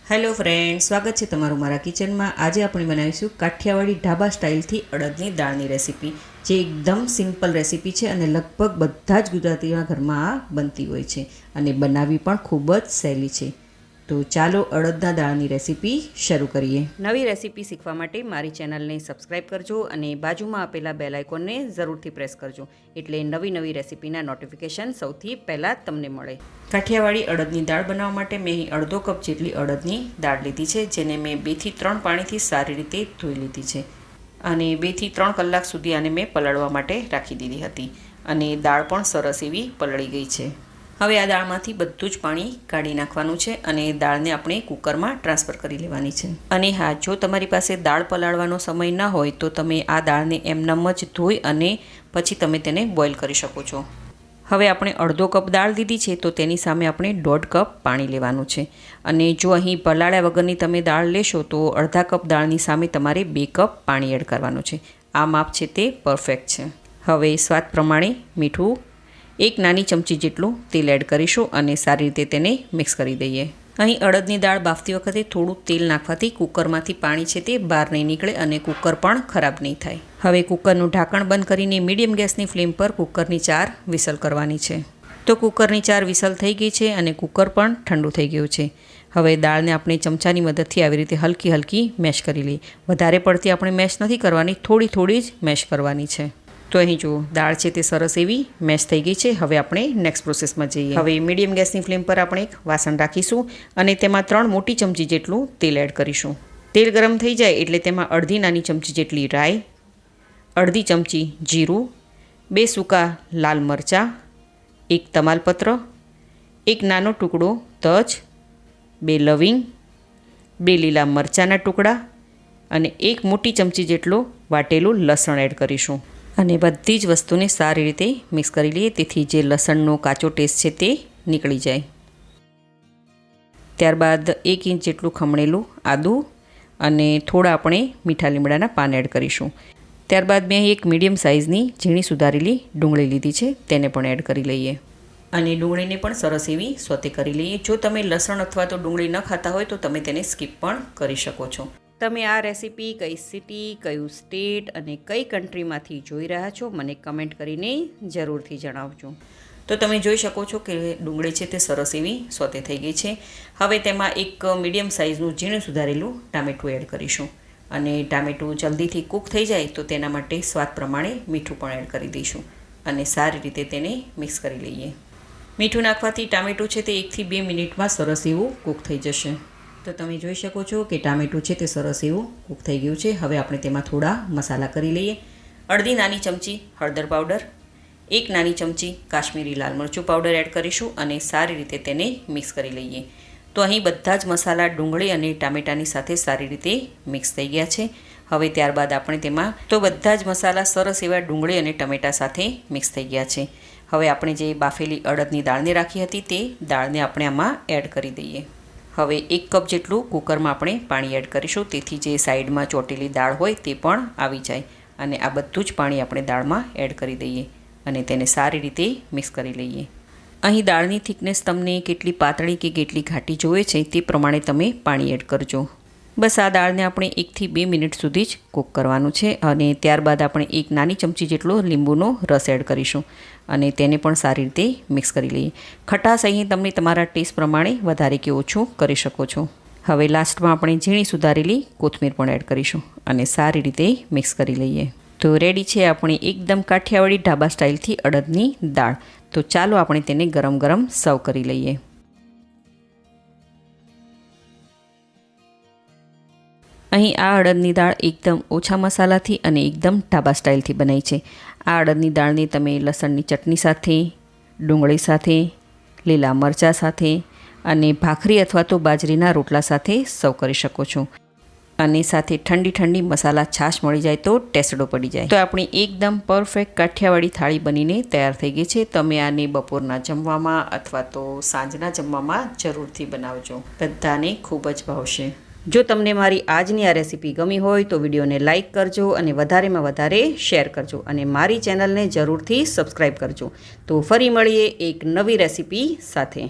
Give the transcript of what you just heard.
Hello friends, स्वागत है तमारू मारा किचन में। आज આપણે બનાવીશું કાઠિયાવાડી ઢાબા સ્ટાઇલથી અડદની દાળની રેસીપી, જે એકદમ સિમ્પલ રેસીપી છે અને લગભગ બધા જ ગુજરાતીના ઘરમાં આ બનતી હોય છે અને બનાવવી પણ ખૂબ જ સહેલી છે। તો ચાલો અડદના દાળની રેસીપી શરૂ કરીએ। નવી રેસીપી શીખવા માટે મારી ચેનલને સબસ્ક્રાઇબ કરજો અને બાજુમાં આપેલા બેલ આઇકોનને જરૂરથી પ્રેસ કરજો, એટલે નવી રેસીપીના નોટિફિકેશન સૌથી પહેલાં તમને મળે। કાઠિયાવાડી અડદની દાળ બનાવવા માટે મેં અહીં અડધો કપ જેટલી અડદની દાળ લીધી છે, જેને મેં 2 થી 3 પાણીથી સારી રીતે ધોઈ લીધી છે અને 2 થી 3 કલાક સુધી આને મેં પલાળવા માટે રાખી દીધી હતી અને દાળ પણ સરસ એવી પલળી ગઈ છે। હવે આ દાળમાંથી બધું જ પાણી કાઢી નાખવાનું છે અને દાળને આપણે કુકરમાં ટ્રાન્સફર કરી લેવાની છે। અને હા, જો તમારી પાસે દાળ પલાળવાનો સમય ન હોય તો તમે આ દાળને એમનેમ જ ધોઈ અને પછી તમે તેને બોઇલ કરી શકો છો। હવે આપણે અડધો કપ દાળ લીધી છે તો તેની સામે આપણે 1.5 કપ પાણી લેવાનું છે અને જો અહીં પલાળ્યા વગરની તમે દાળ લેશો તો અડધા કપ દાળની સામે તમારે 2 કપ પાણી એડ કરવાનું છે। આ માપ છે તે પરફેક્ટ છે। હવે સ્વાદ પ્રમાણે મીઠું, 1 નાની ચમચી જેટલું તેલ એડ કરીશું અને સારી રીતે તેને મિક્સ કરી દઈએ। અહીં અડદની દાળ બાફતી વખતે થોડું તેલ નાખવાથી કુકરમાંથી પાણી છે તે બહાર નહીં નીકળે અને કુકર પણ ખરાબ નહીં થાય। હવે કુકરનું ઢાંકણ બંધ કરીને મીડિયમ ગેસની ફ્લેમ પર કુકરની 4 વિસલ કરવાની છે। તો કુકરની 4 વિસલ થઈ ગઈ છે અને કુકર પણ ઠંડુ થઈ ગયું છે। હવે દાળને આપણે ચમચાની મદદથી આવી રીતે હલકી મેશ કરી લઈએ। વધારે પડતી આપણે મેશ નથી કરવાની, થોડી જ મેશ કરવાની છે। તો અહીં જો દાળ છે તે સરસ એવી મેશ થઈ ગઈ છે। હવે આપણે નેક્સ્ટ પ્રોસેસમાં જઈએ। હવે મીડિયમ ગેસની ફ્લેમ પર આપણે એક વાસણ રાખીશું અને તેમાં 3 મોટી ચમચી જેટલું તેલ એડ કરીશું। તેલ ગરમ થઈ જાય એટલે તેમાં અડધી નાની ચમચી જેટલી રાઈ, અડધી ચમચી જીરું, 2 સૂકા લાલ મરચાં, 1 તમાલપત્ર, 1 નાનો ટુકડો તજ, 2 લવિંગ, 2 લીલા મરચાંના ટુકડા અને 1 મોટી ચમચી જેટલો વાટેલું લસણ એડ કરીશું અને બધી જ વસ્તુને સારી રીતે મિક્સ કરી લઈએ, તેથી જે લસણનો કાચો ટેસ્ટ છે તે નીકળી જાય। ત્યારબાદ 1 ઇંચ જેટલું ખમણેલું આદું અને થોડા આપણે મીઠા લીમડાના પાન એડ કરીશું। ત્યારબાદ મેં એક મીડિયમ સાઇઝની ઝીણી સુધારેલી ડુંગળી લીધી છે, તેને પણ એડ કરી લઈએ અને ડુંગળીને પણ સરસ એવી સોતે કરી લઈએ। જો તમે લસણ અથવા તો ડુંગળી ન ખાતા હોય તો તમે તેને સ્કીપ પણ કરી શકો છો। તમે આ રેસીપી કઈ સિટી, કયું સ્ટેટ અને કઈ કન્ટ્રીમાંથી જોઈ રહ્યા છો મને કમેન્ટ કરીને જરૂરથી જણાવજો। તો તમે જોઈ શકો છો કે ડુંગળી છે તે સરસ એવી સોતે થઈ ગઈ છે। હવે તેમાં એક મીડિયમ સાઇઝનું ઝીણું સુધારેલું ટામેટું એડ કરીશું અને ટામેટું જલ્દીથી કૂક થઈ જાય તો તેના માટે સ્વાદ પ્રમાણે મીઠું પણ એડ કરી દઈશું અને સારી રીતે તેને મિક્સ કરી લઈએ। મીઠું નાખવાથી ટામેટું છે તે 1 થી 2 મિનિટમાં સરસ એવું કૂક થઈ જશે। તો તમે જોઈ શકો છો કે ટામેટું છે તે સરસ એવું કૂક થઈ ગયું છે। હવે આપણે તેમાં થોડા મસાલા કરી લઈએ। અડધી નાની ચમચી હળદર પાવડર, 1 નાની ચમચી કાશ્મીરી લાલ મરચું પાવડર એડ કરીશું અને સારી રીતે તેને મિક્સ કરી લઈએ। તો અહીં બધા જ મસાલા ડુંગળી અને ટામેટાની સાથે સારી રીતે મિક્સ થઈ ગયા છે। હવે ત્યારબાદ આપણે તેમાં તો બધા જ મસાલા સરસ એવા ડુંગળી અને ટમેટા સાથે મિક્સ થઈ ગયા છે। હવે આપણે જે બાફેલી અડદની દાળને રાખી હતી તે દાળને આપણે આમાં એડ કરી દઈએ। હવે 1 કપ જેટલું કુકરમાં આપણે પાણી એડ કરીશું, તેથી જે સાઈડમાં ચોટેલી દાળ હોય તે પણ આવી જાય અને આ બધું જ પાણી આપણે દાળમાં એડ કરી દઈએ અને તેને સારી રીતે મિક્સ કરી લઈએ। અહીં દાળની થિકનેસ તમને કેટલી પાતળી કે કેટલી ઘાટી જોઈએ છે તે પ્રમાણે તમે પાણી એડ કરજો। બસ આ દાળને આપણે 1 થી 2 મિનિટ સુધી જ કૂક કરવાનું છે અને ત્યારબાદ આપણે 1 નાની ચમચી જેટલો લીંબુનો રસ એડ કરીશું અને તેને પણ સારી રીતે મિક્સ કરી લઈએ। ખટાશ અહીં તમે તમારા ટેસ્ટ પ્રમાણે વધારે કે ઓછું કરી શકો છો। હવે લાસ્ટમાં આપણે ઝીણી સુધારેલી કોથમીર પણ એડ કરીશું અને સારી રીતે મિક્સ કરી લઈએ। તો રેડી છે આપણી એકદમ કાઠિયાવાડી ઢાબા સ્ટાઇલથી અડદની દાળ। તો ચાલો આપણે તેને ગરમ સર્વ કરી લઈએ। અહીં આ અડદની દાળ એકદમ ઓછા મસાલાથી અને એકદમ ઢાબા સ્ટાઇલથી બનાવી છે। આ અડદની દાળને તમે લસણની ચટણી સાથે, ડુંગળી સાથે, લીલા મરચાં સાથે અને ભાખરી અથવા તો બાજરીના રોટલા સાથે સર્વ કરી શકો છો અને સાથે ઠંડી મસાલા છાશ મળી જાય તો ટેસડો પડી જાય। તો આપણી એકદમ પરફેક્ટ કાઠિયાવાડી થાળી બનીને તૈયાર થઈ ગઈ છે। તમે આને બપોરના જમવામાં અથવા તો સાંજના જમવામાં જરૂરથી બનાવજો, બધાને ખૂબ જ ભાવશે। જો તમને મારી આજની આ રેસીપી ગમી હોય તો વિડીયોને લાઇક કરજો અને વધારેમાં વધારે શેર કરજો અને મારી ચેનલને જરૂરથી સબસ્ક્રાઈબ કરજો। તો ફરી મળીએ એક નવી રેસીપી સાથે।